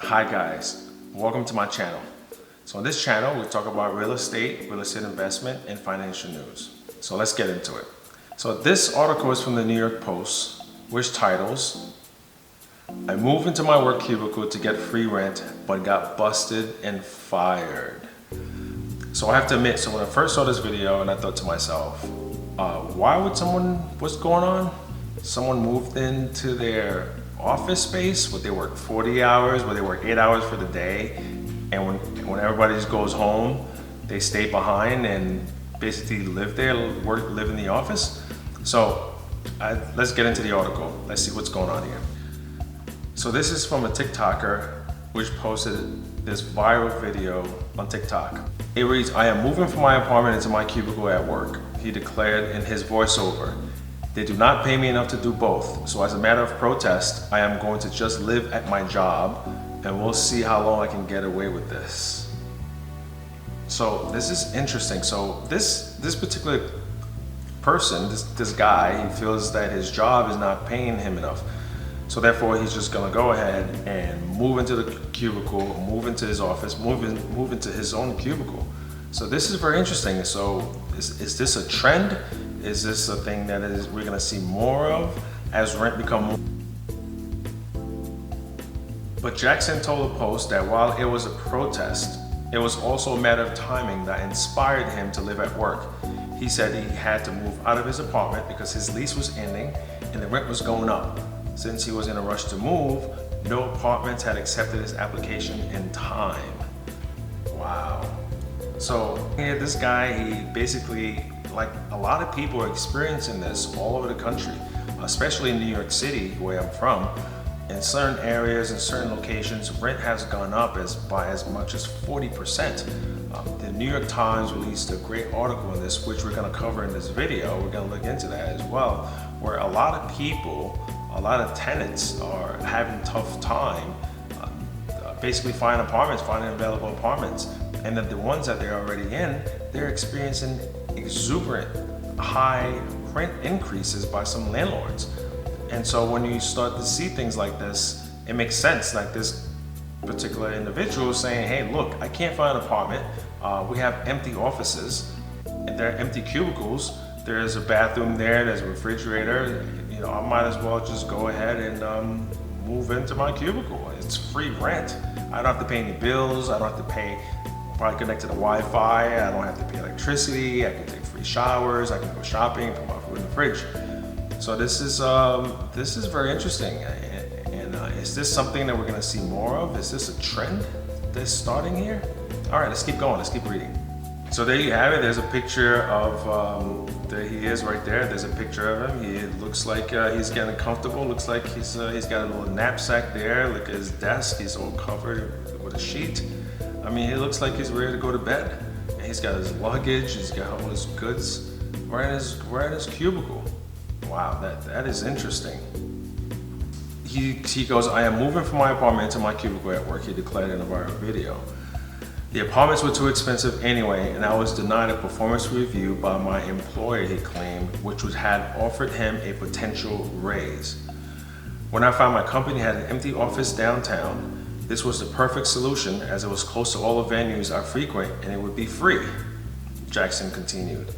Hi guys, welcome to my channel. So on this channel we talk about real estate investment, and financial news. So let's get into it. So this article is from the New York Post, which titles, "I moved into my work cubicle to get free rent, but got busted and fired." So I have to admit, so when I first saw this video and I thought to myself, why would what's going on? Someone moved into their office space, would they work 40 hours, would they work 8 hours for the day, and when everybody just goes home, they stay behind and basically live there, live in the office? So let's get into the article. Let's see what's going on here. So this is from a TikToker which posted this viral video on TikTok. It reads, "I am moving from my apartment into my cubicle at work," he declared in his voiceover. "They do not pay me enough to do both, so as a matter of protest, I am going to just live at my job, and we'll see how long I can get away with this." So this is interesting. So this particular person, this guy, he feels that his job is not paying him enough. So therefore, he's just gonna go ahead and move into the cubicle, move into his office, move into his own cubicle. So this is very interesting. So is this a trend? Is this a thing that we're gonna see more of as rent become more? But Jackson told the Post that while it was a protest, it was also a matter of timing that inspired him to live at work. He said he had to move out of his apartment because his lease was ending and the rent was going up. Since he was in a rush to move, no apartments had accepted his application in time. Wow. So here, this guy, he basically, like a lot of people are experiencing this all over the country, especially in New York City, where I'm from. In certain areas, in certain locations, rent has gone up by as much as 40%. The New York Times released a great article on this, which we're gonna cover in this video. We're gonna look into that as well, where a lot of people, a lot of tenants are having a tough time basically finding available apartments. And that the ones that they're already in, they're experiencing exuberant high rent increases by some landlords. And so when you start to see things like this, it makes sense. Like this particular individual saying, "Hey, look, I can't find an apartment. We have empty offices, and there are empty cubicles. There's a bathroom there, there's a refrigerator. You know, I might as well just go ahead and move into my cubicle. It's free rent. I don't have to pay any bills. I don't have to pay, probably connect to the Wi-Fi. I don't have to pay electricity. I can take free showers. I can go shopping, put my food in the fridge." So this is very interesting. And is this something that we're gonna see more of? Is this a trend that's starting here? All right, let's keep going. Let's keep reading. So there you have it. There's a picture of, there he is right there. There's a picture of him. He looks like he's getting comfortable. Looks like he's got a little knapsack there. Look at his desk. He's all covered with a sheet. I mean, he looks like he's ready to go to bed. And he's got his luggage. He's got all his goods right in his cubicle. Wow, that is interesting. He goes, "I am moving from my apartment into my cubicle at work," he declared in a viral video. "The apartments were too expensive anyway, and I was denied a performance review by my employer," he claimed, which had offered him a potential raise. "When I found my company had an empty office downtown, this was the perfect solution as it was close to all the venues I frequent and it would be free," Jackson continued.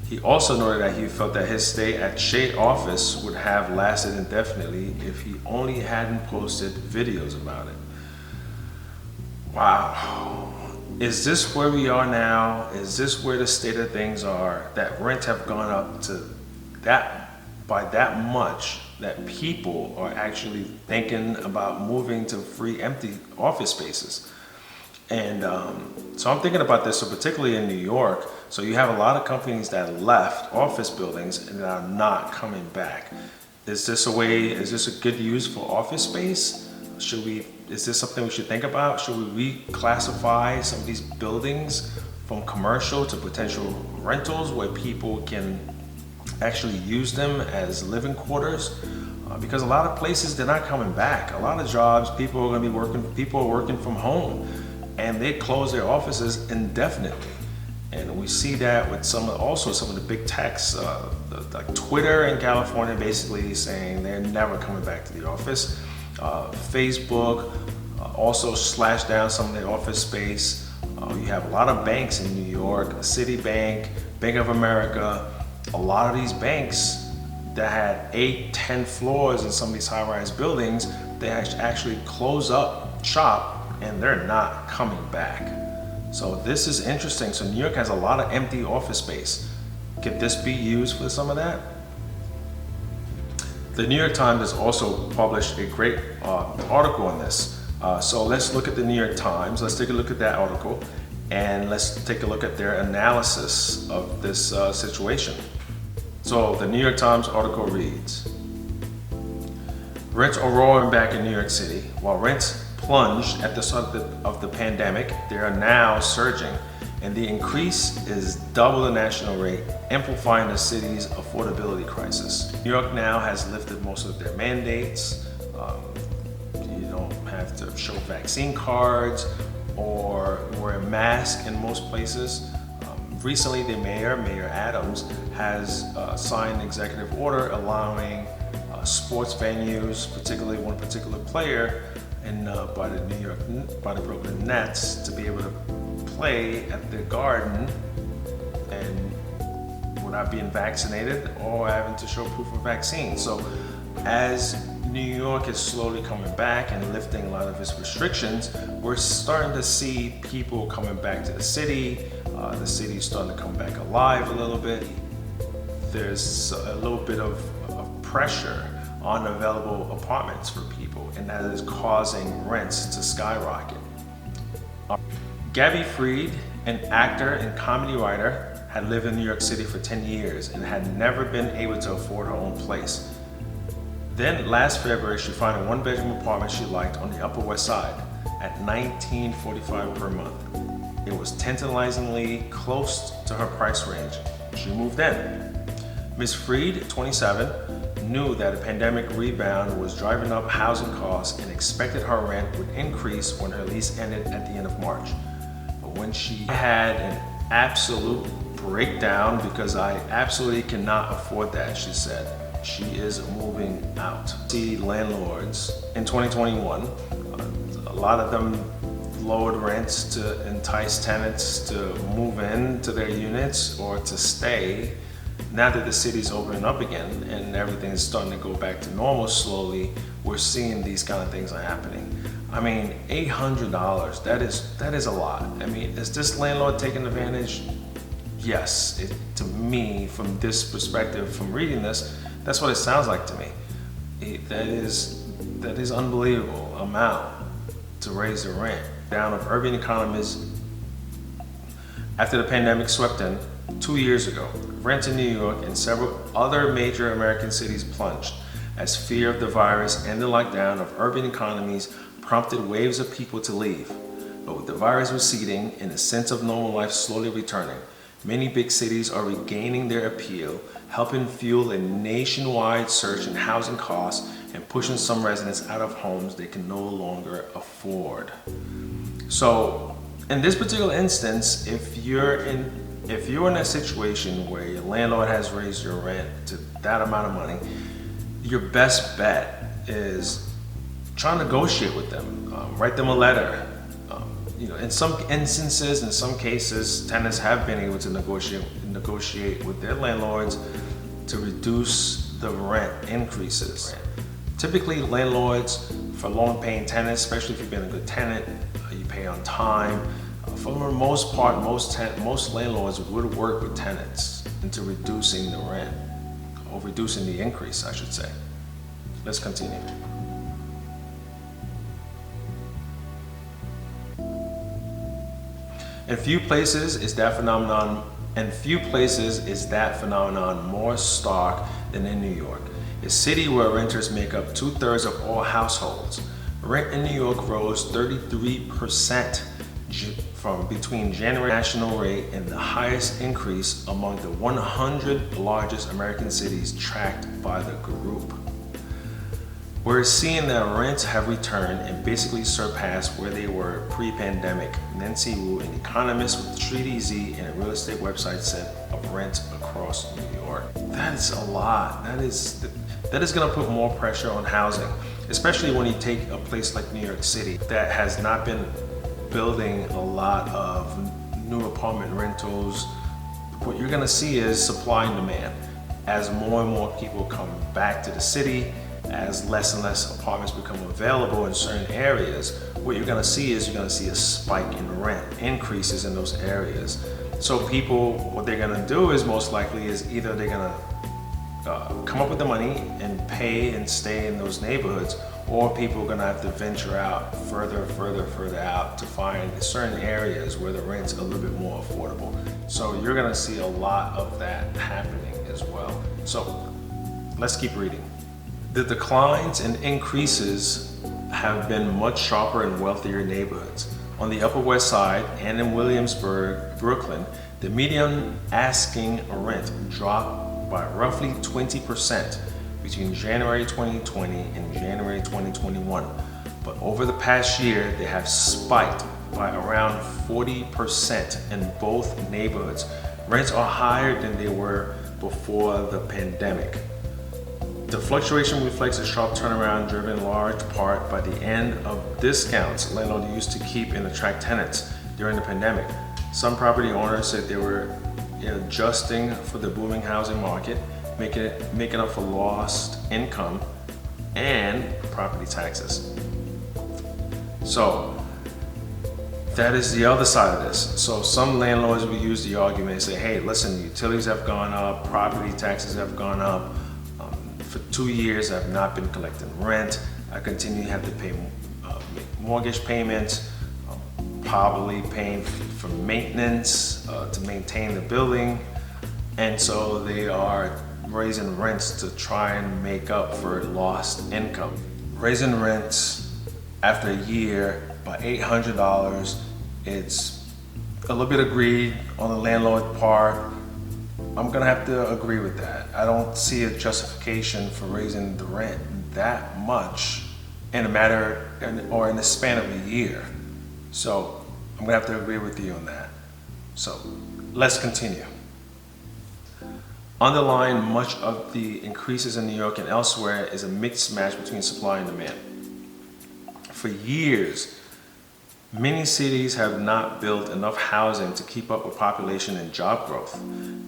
He also noted that he felt that his stay at Shade Office would have lasted indefinitely if he only hadn't posted videos about it. Wow. Is this where we are now? Is this where the state of things are? That rent have gone up to by that much that people are actually thinking about moving to free empty office spaces. And so I'm thinking about this, so particularly in New York, so you have a lot of companies that left office buildings and are not coming back. Is this a good use for office space? Is this something we should think about? Should we reclassify some of these buildings from commercial to potential rentals where people can actually use them as living quarters? Because a lot of places, they're not coming back. A lot of jobs, people are working from home, and they close their offices indefinitely. And we see that with some of the big techs, like Twitter in California, basically saying they're never coming back to the office. Facebook, also slashed down some of the office space. You have a lot of banks in New York, Citibank, Bank of America. A lot of these banks that had 8, 10 floors in some of these high-rise buildings, they actually close up shop and they're not coming back. So this is interesting. So New York has a lot of empty office space. Could this be used for some of that? The New York Times has also published a great article on this. So let's look at the New York Times. Let's take a look at that article and let's take a look at their analysis of this situation. So the New York Times article reads, rents are roaring back in New York City. While rents plunged at the start of the pandemic, they are now surging, and the increase is double the national rate, amplifying the city's affordability crisis. New York now has lifted most of their mandates. You don't have to show vaccine cards or wear a mask in most places. Recently, the Mayor Adams, has signed an executive order allowing sports venues, particularly one particular player by the Brooklyn Nets, to be able to play at the Garden and without being vaccinated or having to show proof of vaccine. So as New York is slowly coming back and lifting a lot of its restrictions, we're starting to see people coming back to the city. The city's starting to come back alive a little bit. There's a little bit of pressure on available apartments for people, and that is causing rents to skyrocket. Gabby Freed, an actor and comedy writer, had lived in New York City for 10 years and had never been able to afford her own place. Then last February, she found a one-bedroom apartment she liked on the Upper West Side at $19.45 per month. It was tantalizingly close to her price range. She moved in. Ms. Freed, 27, knew that a pandemic rebound was driving up housing costs and expected her rent would increase when her lease ended at the end of March. But when she had an absolute breakdown because I absolutely cannot afford that, she said, she is moving out. See landlords in 2021, a lot of them lowered rents to entice tenants to move into their units or to stay. Now that the city's opening up again and everything is starting to go back to normal slowly, we're seeing these kind of things are happening. I mean, $800, that is a lot. I mean, is this landlord taking advantage? Yes, to me, from this perspective, from reading this, that's what it sounds like to me. That is unbelievable amount to raise the rent. Down of urban economies after the pandemic swept in 2 years ago. Rent in New York and several other major American cities plunged as fear of the virus and the lockdown of urban economies prompted waves of people to leave. But with the virus receding and a sense of normal life slowly returning, many big cities are regaining their appeal, helping fuel a nationwide surge in housing costs and pushing some residents out of homes they can no longer afford. So in this particular instance, if you're in a situation where your landlord has raised your rent to that amount of money, your best bet is try to negotiate with them. Write them a letter. In some instances, in some cases, tenants have been able to negotiate with their landlords to reduce the rent increases. Typically, landlords, for loan-paying tenants, especially if you've been a good tenant, you pay on time. For the most part, most landlords would work with tenants into reducing the rent, or reducing the increase, I should say. Let's continue. In few places is that phenomenon more stark than in New York, a city where renters make up 2/3 of all households. Rent in New York rose 33% from between January national rate and the highest increase among the 100 largest American cities tracked by the group. We're seeing that rents have returned and basically surpassed where they were pre-pandemic. Nancy Wu, an economist with TreatEasy and a real estate website, said of rents across New York. That is a lot. That is going to put more pressure on housing. especially when you take a place like New York City that has not been building a lot of new apartment rentals. What you're gonna see is supply and demand. As more and more people come back to the city, as less and less apartments become available in certain areas, what you're gonna see is you're gonna see a spike in rent, increases in those areas. So people, what they're gonna do is most likely is either they're gonna come up with the money and pay and stay in those neighborhoods, or people are gonna have to venture out further out to find certain areas where the rent's a little bit more affordable. So you're gonna see a lot of that happening as well. So let's keep reading. The declines and increases have been much sharper in wealthier neighborhoods. On the Upper West Side and in Williamsburg, Brooklyn, the median asking rent dropped by roughly 20% between January 2020 and January 2021. But over the past year, they have spiked by around 40% in both neighborhoods. Rents are higher than they were before the pandemic. The fluctuation reflects a sharp turnaround driven in large part by the end of discounts landlords used to keep and attract tenants during the pandemic. Some property owners said they were adjusting for the booming housing market, making up for lost income and property taxes. So that is the other side of this. So some landlords will use the argument and say, hey, listen, utilities have gone up, property taxes have gone up. For 2 years, I've not been collecting rent. I continue to have to pay mortgage payments, probably paying for maintenance to maintain the building. And so they are raising rents to try and make up for lost income. Raising rents after a year by $800, it's a little bit agreed on the landlord part. I'm gonna have to agree with that. I don't see a justification for raising the rent that much in a matter or in the span of a year. So I'm gonna have to agree with you on that. So let's continue. Underlying much of the increases in New York and elsewhere is a mixed match between supply and demand. For years, many cities have not built enough housing to keep up with population and job growth.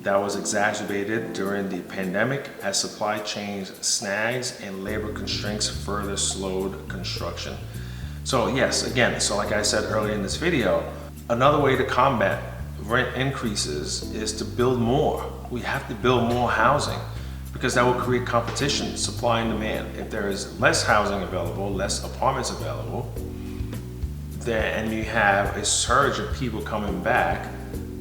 That was exacerbated during the pandemic as supply chains snags and labor constraints further slowed construction. So yes, again, so like I said earlier in this video, another way to combat rent increases is to build more. We have to build more housing because that will create competition, supply and demand. If there is less housing available, less apartments available, and you have a surge of people coming back,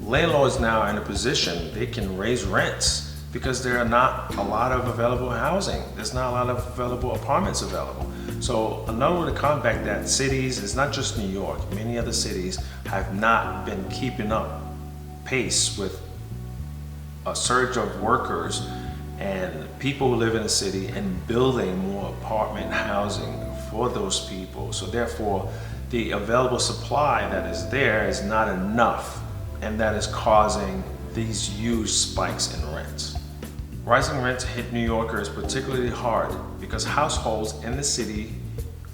landlords now are in a position they can raise rents because there are not a lot of available housing. There's not a lot of available apartments available. So another way to combat that, cities, it's not just New York, many other cities have not been keeping up pace with a surge of workers and people who live in the city and building more apartment housing for those people. So therefore, the available supply that is there is not enough, and that is causing these huge spikes in rents. Rising rents hit New Yorkers particularly hard because households in the city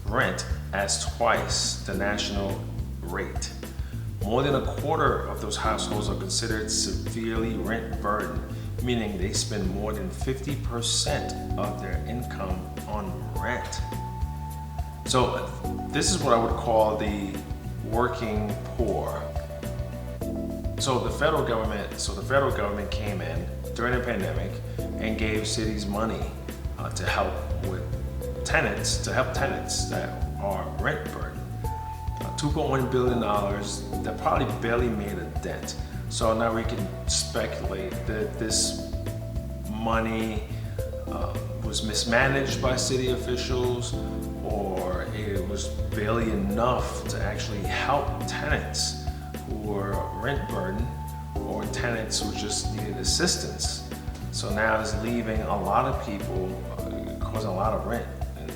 rent as twice the national rate. More than a quarter of those households are considered severely rent burdened, meaning they spend more than 50% of their income on rent. So this is what I would call the working poor. So the federal government came in during the pandemic and gave cities money to help tenants that are rent burdened. $2.1 billion that probably barely made a dent. So now we can speculate that this money was mismanaged by city officials, or it was barely enough to actually help tenants who were rent burdened, or tenants who just needed assistance. So now it's leaving a lot of people, causing a lot of rent and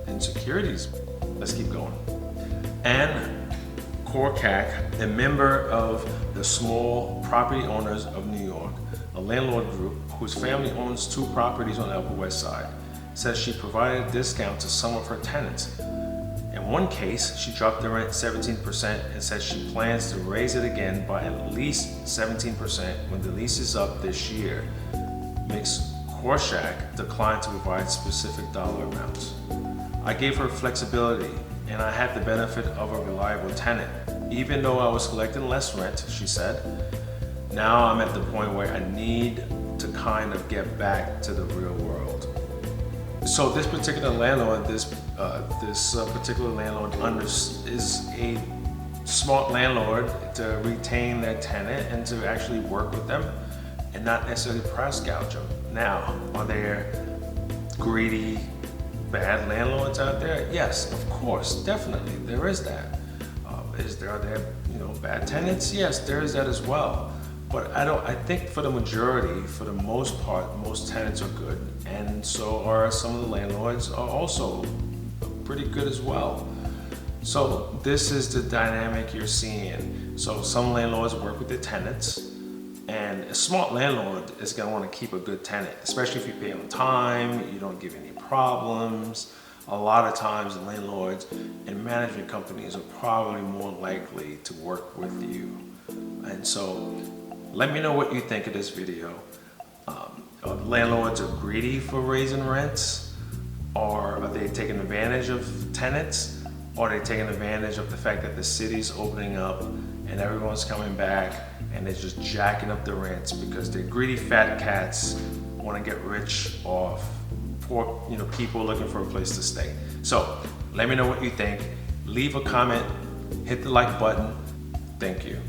insecurities. Let's keep going. Ann Korkak, a member of the Small Property Owners of New York, a landlord group whose family owns 2 properties on the Upper West Side, says she provided a discount to some of her tenants. In one case, she dropped the rent 17% and said she plans to raise it again by at least 17% when the lease is up this year. Ms. Korshak declined to provide specific dollar amounts. I gave her flexibility, and I had the benefit of a reliable tenant. Even though I was collecting less rent, she said, now I'm at the point where I need to kind of get back to the real world. So this particular landlord, this particular landlord is a smart landlord to retain their tenant and to actually work with them and not necessarily price gouge them. Now, are there greedy, bad landlords out there? Yes, of course, definitely, there is that. Are there bad tenants? Yes, there is that as well. But I think for the majority, for the most part, most tenants are good, and so are some of the landlords are also pretty good as well. So this is the dynamic you're seeing. So some landlords work with their tenants, and a smart landlord is going to want to keep a good tenant, especially if you pay on time, you don't give any problems. A lot of times landlords and management companies are probably more likely to work with you. And so let me know what you think of this video. Landlords are greedy for raising rents, or are they taking advantage of tenants, or are they taking advantage of the fact that the city's opening up and everyone's coming back and they're just jacking up the rents because they're greedy fat cats want to get rich off poor people looking for a place to stay. So let me know what you think. Leave a comment, hit the like button. Thank you.